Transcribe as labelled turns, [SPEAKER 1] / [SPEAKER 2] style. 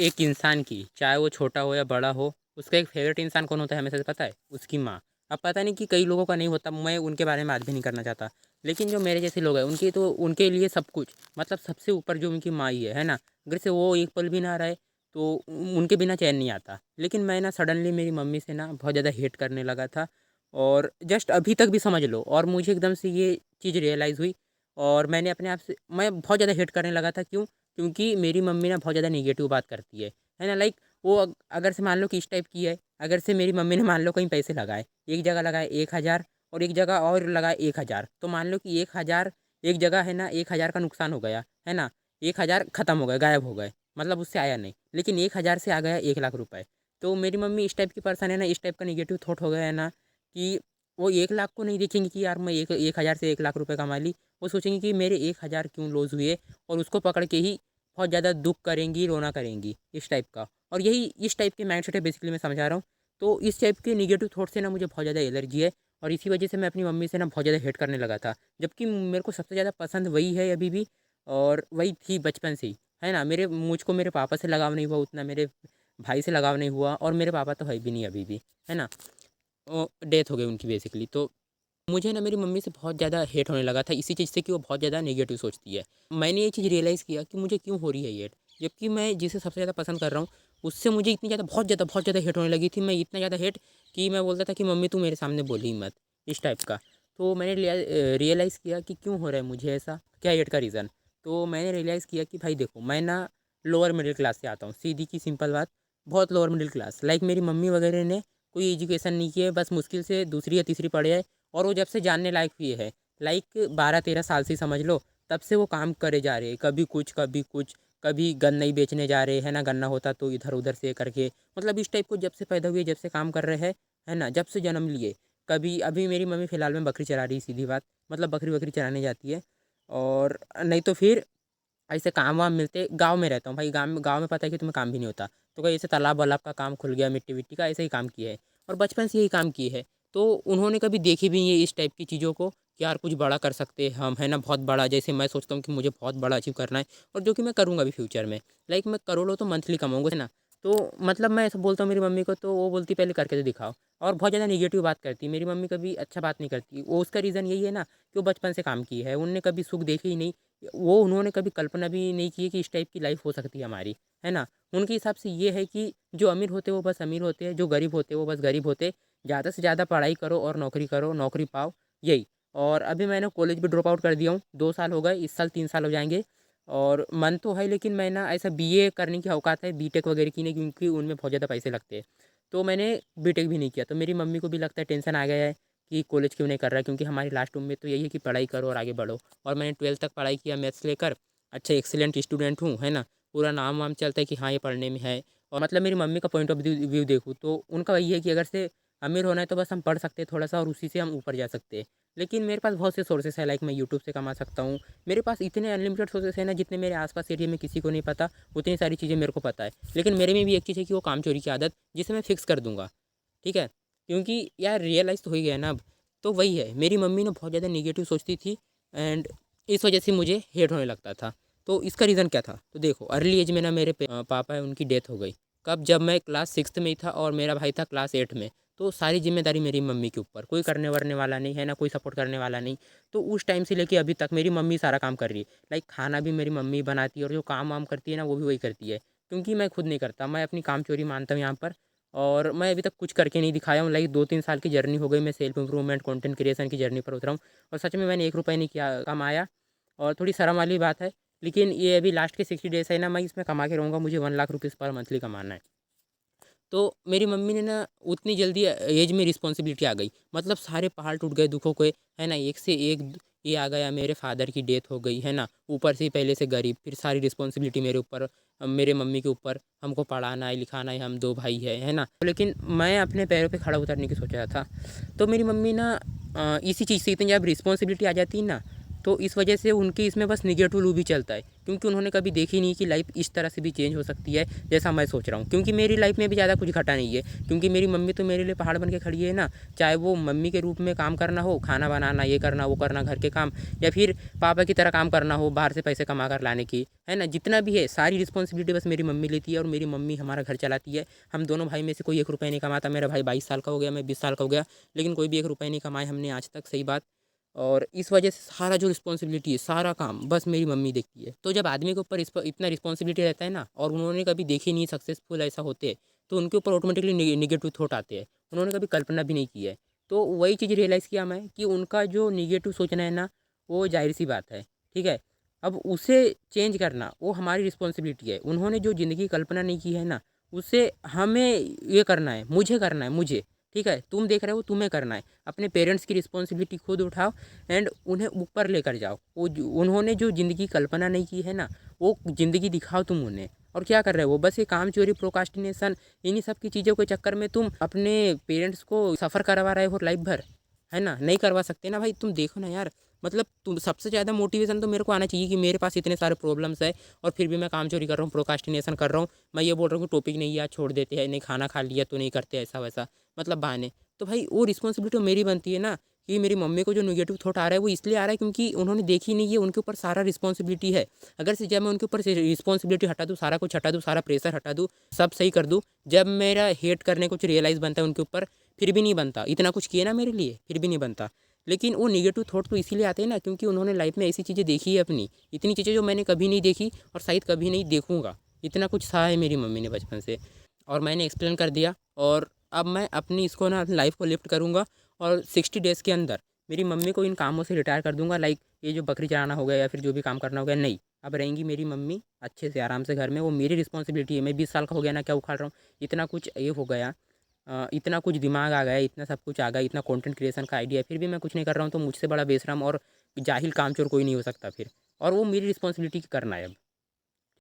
[SPEAKER 1] एक इंसान की, चाहे वो छोटा हो या बड़ा हो, उसका एक फ़ेवरेट इंसान कौन होता है हमेशा से पता है? उसकी माँ। अब पता नहीं कि कई लोगों का नहीं होता, मैं उनके बारे में बात भी नहीं करना चाहता। लेकिन जो मेरे जैसे लोग हैं, उनकी तो उनके लिए सब कुछ, मतलब सबसे ऊपर जो उनकी माँ ही है ना? अगर से वो एक पल भी ना रहे, तो उनके बिना चैन नहीं आता। लेकिन मैं ना सडनली मेरी मम्मी से ना बहुत ज़्यादा हेट करने लगा था, और जस्ट अभी तक भी समझ लो, और मुझे एकदम से ये चीज़ रियलाइज़ हुई, और मैंने अपने आप से मैं बहुत ज़्यादा हेट करने लगा था। क्यों? क्योंकि मेरी मम्मी ना बहुत ज़्यादा नेगेटिव बात करती है ना? लाइक वो अगर से मान लो कि इस टाइप की है, अगर से मेरी मम्मी ने मान लो कहीं पैसे लगाए, एक जगह लगाए 1000 और एक जगह और लगाए 1000, तो मान लो कि 1000 एक जगह है ना, 1000 का नुकसान हो गया, है ना? 1000 खत्म हो गए, गायब हो गए, मतलब उससे आया नहीं, लेकिन 1000 से आ गया 1 लाख रुपए। तो मेरी मम्मी इस टाइप की पर्सन है ना, इस टाइप का नेगेटिव थॉट हो गया है ना, कि वो 1 लाख को नहीं देखेंगे कि यार मैं एक 1000 से 1 लाख रुपए कमा ली। वो सोचेंगे कि मेरे 1000 क्यों लॉस हुए, और उसको पकड़ के ही बहुत ज़्यादा दुःख करेंगी, रोना करेंगी, इस टाइप का। और यही इस टाइप के माइंडसेट है बेसिकली, मैं समझा रहा हूँ। तो इस टाइप के नेगेटिव थॉट से ना मुझे बहुत ज़्यादा एलर्जी है, और इसी वजह से मैं अपनी मम्मी से ना बहुत ज़्यादा हेट करने लगा था। जबकि मेरे को सबसे ज़्यादा पसंद वही है अभी भी, और वही थी बचपन से ही, है ना? मुझको मेरे पापा से लगाव नहीं हुआ उतना, मेरे भाई से लगाव नहीं हुआ, और मेरे पापा तो है भी नहीं अभी भी, है ना? डेथ हो गई उनकी बेसिकली। तो मुझे ना मेरी मम्मी से बहुत ज़्यादा हेट होने लगा था, इसी चीज़ से कि वो बहुत ज़्यादा नेगेटिव सोचती है। मैंने ये चीज़ रियलाइज़ किया कि मुझे क्यों हो रही है ये हेट, जबकि मैं जिसे सबसे ज़्यादा पसंद कर रहा हूँ, उससे मुझे इतनी ज़्यादा बहुत ज़्यादा हेट होने लगी थी। मैं इतना ज़्यादा हेट कि मैं बोलता था कि मम्मी तू मेरे सामने बोल ही मत, इस टाइप का। तो मैंने रियलाइज़ किया कि क्यों हो रहा है मुझे ऐसा, क्या हेट का रीज़न। तो मैंने रियलाइज़ किया कि भाई देखो, मैं ना लोअर मिडिल क्लास से आता हूँ, सीधी की सिंपल बात, बहुत लोअर मिडिल क्लास। लाइक मेरी मम्मी वगैरह ने कोई एजुकेशन नहीं की है, बस मुश्किल से दूसरी या तीसरी पढ़े है, और वो जब से जानने लायक भी है, लाइक 12-13 साल से ही समझ लो, तब से वो काम करे जा रहे हैं, कभी कुछ कभी कुछ, कभी गन्ना ही बेचने जा रहे हैं ना, गन्ना होता तो इधर उधर से करके, मतलब इस टाइप को जब से पैदा हुए, जब से काम कर रहे हैं, है ना, जब से जन्म लिए। कभी अभी मेरी मम्मी फ़िलहाल में बकरी चरा रही है, सीधी बात, मतलब बकरी वकरी चराने जाती है। और नहीं तो फिर ऐसे काम वाम मिलते, गाँव में रहता हूँ भाई, गाँव में पता है कि तुम्हें काम भी नहीं होता, तो कहीं ऐसे तालाब वालाब का काम खुल गया, मिट्टी विट्टी का, ऐसे ही काम किया है, और बचपन से यही काम किए है। तो उन्होंने कभी देखी भी नहीं है इस टाइप की चीज़ों को, कि यार कुछ बड़ा कर सकते हैं हम, है ना? बहुत बड़ा, जैसे मैं सोचता हूँ कि मुझे बहुत बड़ा अचीव करना है, और जो कि मैं करूँगा भी फ्यूचर में। लाइक मैं करोड़ों तो मंथली कमाऊँगा, है ना? तो मतलब मैं ऐसा बोलता हूँ मेरी मम्मी को, तो वो बोलती पहले करके तो दिखाओ, और बहुत ज़्यादा नेगेटिव बात करती है। मेरी मम्मी कभी अच्छा बात नहीं करती, वो उसका रीज़न यही है ना, कि वो बचपन से काम की है, उन्होंने कभी सुख देखे ही नहीं। वो उन्होंने कभी कल्पना भी नहीं की है कि इस टाइप की लाइफ हो सकती है हमारी, है ना? उनके हिसाब से ये है कि जो अमीर होते हैं वो बस अमीर होते हैं, जो गरीब होते हैं वो बस गरीब होते हैं। ज़्यादा से ज़्यादा पढ़ाई करो, नौकरी पाओ, यही। और अभी मैंने कॉलेज भी ड्रॉप आउट कर दिया हूँ, 2 साल हो गए, इस साल 3 साल हो जाएँगे। और मन तो है, लेकिन मैं ना ऐसा बीए करने की औकात है, बीटेक वगैरह की नहीं, क्योंकि उनमें बहुत ज़्यादा पैसे लगते हैं। तो मैंने बीटेक भी नहीं किया, तो मेरी मम्मी को भी लगता है, टेंशन आ गया है कि कॉलेज क्यों नहीं कर रहा है, क्योंकि हमारी लास्ट उम्मीद तो यही है कि पढ़ाई करो और आगे बढ़ो। और मैंने 12th तक पढ़ाई किया मैथ्स लेकर, अच्छा एक्सीलेंट स्टूडेंट हूँ, है ना? पूरा नाम वाम चलता है कि हाँ, ये पढ़ने में है। और मतलब मेरी मम्मी का पॉइंट ऑफ व्यू देखूँ, तो उनका वही है कि अगर से अमीर होना है तो बस हम पढ़ सकते हैं थोड़ा-सा, और उसी से हम ऊपर जा सकते हैं। लेकिन मेरे पास बहुत से सोर्सेस है, लाइक मैं यूट्यूब से कमा सकता हूँ। मेरे पास इतने अनलिमिटेड सोर्सेस हैं ना, जितने मेरे आस-पास एरिया में किसी को नहीं पता, उतनी सारी चीज़ें मेरे को पता है। लेकिन मेरे में भी एक चीज़ है कि वो कामचोरी की आदत, जिसे मैं फिक्स कर दूँगा, ठीक है? क्योंकि यार रियलाइज़ तो हो ही गया ना अब। तो वही है, मेरी मम्मी ना बहुत ज़्यादा नेगेटिव सोचती थी, एंड इस वजह से मुझे हेट होने लगता था। तो इसका रीज़न क्या था? तो देखो, अर्ली एज में ना मेरे पापा है, उनकी डेथ हो गई। कब? जब मैं क्लास 6th में ही था, और मेरा भाई था क्लास 8 में। तो सारी ज़िम्मेदारी मेरी मम्मी के ऊपर, कोई करने-वरने वाला नहीं, है ना? कोई सपोर्ट करने वाला नहीं। तो उस टाइम से लेके अभी तक मेरी मम्मी सारा काम कर रही है। लाइक खाना भी मेरी मम्मी बनाती है, और जो काम-वाम करती है ना, वो भी वही करती है। क्योंकि मैं खुद नहीं करता, मैं अपनी कामचोरी मानता हूँ यहाँ पर। और मैं अभी तक कुछ करके नहीं दिखाया हूँ, लाइक 2-3 साल की जर्नी हो गई, मैं सेल्फ इम्प्रूवमेंट, कंटेंट क्रिएशन की जर्नी पर उतरा हूँ, और सच में मैंने 1 रुपया नहीं किया कमाया, और थोड़ी शर्म वाली बात है। लेकिन ये अभी लास्ट के 60 डेज़ है ना, मैं इसमें कमा के रहूँगा, मुझे 1 लाख रुपीज़ पर मंथली कमाना है। तो मेरी मम्मी ने ना उतनी जल्दी एज में रिस्पॉन्सिबिलिटी आ गई, मतलब सारे पहाड़ टूट गए दुखों के, है ना? एक से एक ये आ गया, मेरे फादर की डेथ हो गई, है ना? ऊपर से पहले से गरीब, फिर सारी रिस्पॉन्सिबिलिटी मेरे ऊपर, मेरे मम्मी के ऊपर, हमको पढ़ाना है लिखाना है, हम 2 भाई है ना? लेकिन मैं अपने पैरों पे खड़ा उतरने की सोच रहा था। तो मेरी मम्मी ना इसी चीज़ से इतनी जब रिस्पॉन्सिबिलिटी आ जाती है ना, तो इस वजह से उनकी इसमें बस नेगेटिव लूप ही चलता है, क्योंकि उन्होंने कभी देखी नहीं कि लाइफ इस तरह से भी चेंज हो सकती है जैसा मैं सोच रहा हूँ। क्योंकि मेरी लाइफ में भी ज़्यादा कुछ घटा नहीं है, क्योंकि मेरी मम्मी तो मेरे लिए पहाड़ बन के खड़ी है ना। चाहे वो मम्मी के रूप में काम करना हो, खाना बनाना, ये करना वो करना, घर के काम, या फिर पापा की तरह काम करना हो, बाहर से पैसे कमा कर लाने की, है ना, जितना भी है सारी रिस्पॉन्सिबिलिटी बस मेरी मम्मी लेती है और मेरी मम्मी हमारा घर चलाती है। हम दोनों भाई में से कोई 1 रुपया नहीं कमाता। मेरा भाई 22 साल का हो गया, मैं 20 साल का हो गया, लेकिन कोई भी 1 रुपया नहीं कमाए हमने आज तक, सही बात। और इस वजह से सारा जो रिस्पॉन्सिबिलिटी है, सारा काम बस मेरी मम्मी देखती है। तो जब आदमी के ऊपर इतना रिस्पॉन्सिबिलिटी रहता है ना, और उन्होंने कभी देखी नहीं सक्सेसफुल ऐसा होते, तो उनके ऊपर ऑटोमेटिकली निगेटिव थॉट आते हैं। उन्होंने कभी कल्पना भी नहीं की है। तो वही चीज़ रियलाइज़ किया मैं कि उनका जो निगेटिव सोचना है ना, वो जाहिर सी बात है, ठीक है। अब उसे चेंज करना वो हमारी रिस्पॉन्सिबिलिटी है। उन्होंने जो ज़िंदगी की कल्पना नहीं की है ना, उसे हमें ये करना है, मुझे करना है, मुझे, ठीक है। तुम देख रहे हो, तुम्हें करना है। अपने पेरेंट्स की रिस्पॉन्सिबिलिटी खुद उठाओ एंड उन्हें ऊपर लेकर जाओ। उन्होंने जो ज़िंदगी की कल्पना नहीं की है ना, वो ज़िंदगी दिखाओ तुम उन्हें। और क्या कर रहे हो, बस ये काम चोरी, प्रोकास्टिनेशन, इन्हीं सब की चीज़ों के चक्कर में तुम अपने पेरेंट्स को सफ़र करवा रहे हो लाइफ भर, है ना। नहीं करवा सकते ना भाई, तुम देखो ना यार। मतलब तुम सबसे ज़्यादा मोटिवेशन तो मेरे को आना चाहिए कि मेरे पास इतने सारे प्रॉब्लम्स है और फिर भी मैं काम चोरी कर रहा हूँ, प्रोकास्टिनेशन कर रहा हूँ। मैं ये बोल रहा हूँ कि टॉपिक नहीं याद, छोड़ देते हैं, नहीं खाना खा लिया तो नहीं करते, ऐसा वैसा, मतलब बहाने। तो भाई वो रिस्पॉन्सिबिलिटी तो मेरी बनती है ना, कि मेरी मम्मी को जो नेगेटिव थॉट आ रहा है वो इसलिए आ रहा है क्योंकि उन्होंने देखी नहीं है, उनके ऊपर सारा रिस्पॉन्सिबिलिटी है। अगर से जब मैं उनके ऊपर से रिस्पॉन्सिबिलिटी हटा दूँ, सारा कुछ हटा दूँ, सारा प्रेशर हटा दूँ, सब सही कर दूँ, जब मेरा हेट करने कुछ रियलाइज़ बनता है उनके ऊपर, फिर भी नहीं बनता। इतना कुछ किए ना मेरे लिए, फिर भी नहीं बनता। लेकिन वो नेगेटिव थॉट तो इसीलिए आते हैं ना, क्योंकि उन्होंने लाइफ में ऐसी चीज़ें देखी है अपनी, इतनी चीज़ें जो मैंने कभी नहीं देखी और शायद कभी नहीं देखूँगा। इतना कुछ सहा है मेरी मम्मी ने बचपन से, और मैंने एक्सप्लेन कर दिया। और अब मैं अपनी इसको ना लाइफ को लिफ्ट करूँगा, और 60 डेज़ के अंदर मेरी मम्मी को इन कामों से रिटायर कर दूँगा। लाइक ये जो बकरी चराना हो गया या फिर जो भी काम करना हो गया, नहीं, अब रहेंगी मेरी मम्मी अच्छे से आराम से घर में। वो मेरी रिस्पॉन्सिबिलिटी है। मैं 20 साल का हो गया ना, क्या उखाड़ रहा हूँ, इतना कुछ ये हो गया, इतना कुछ दिमाग आ गया, इतना सब कुछ आ गया, इतना कंटेंट क्रिएशन का आइडिया है, फिर भी मैं कुछ नहीं कर रहा हूँ, तो मुझसे बड़ा बेशरम और जाहिल कामचोर कोई नहीं हो सकता फिर। और वो मेरी रिस्पॉन्सिबिलिटी करना है अब।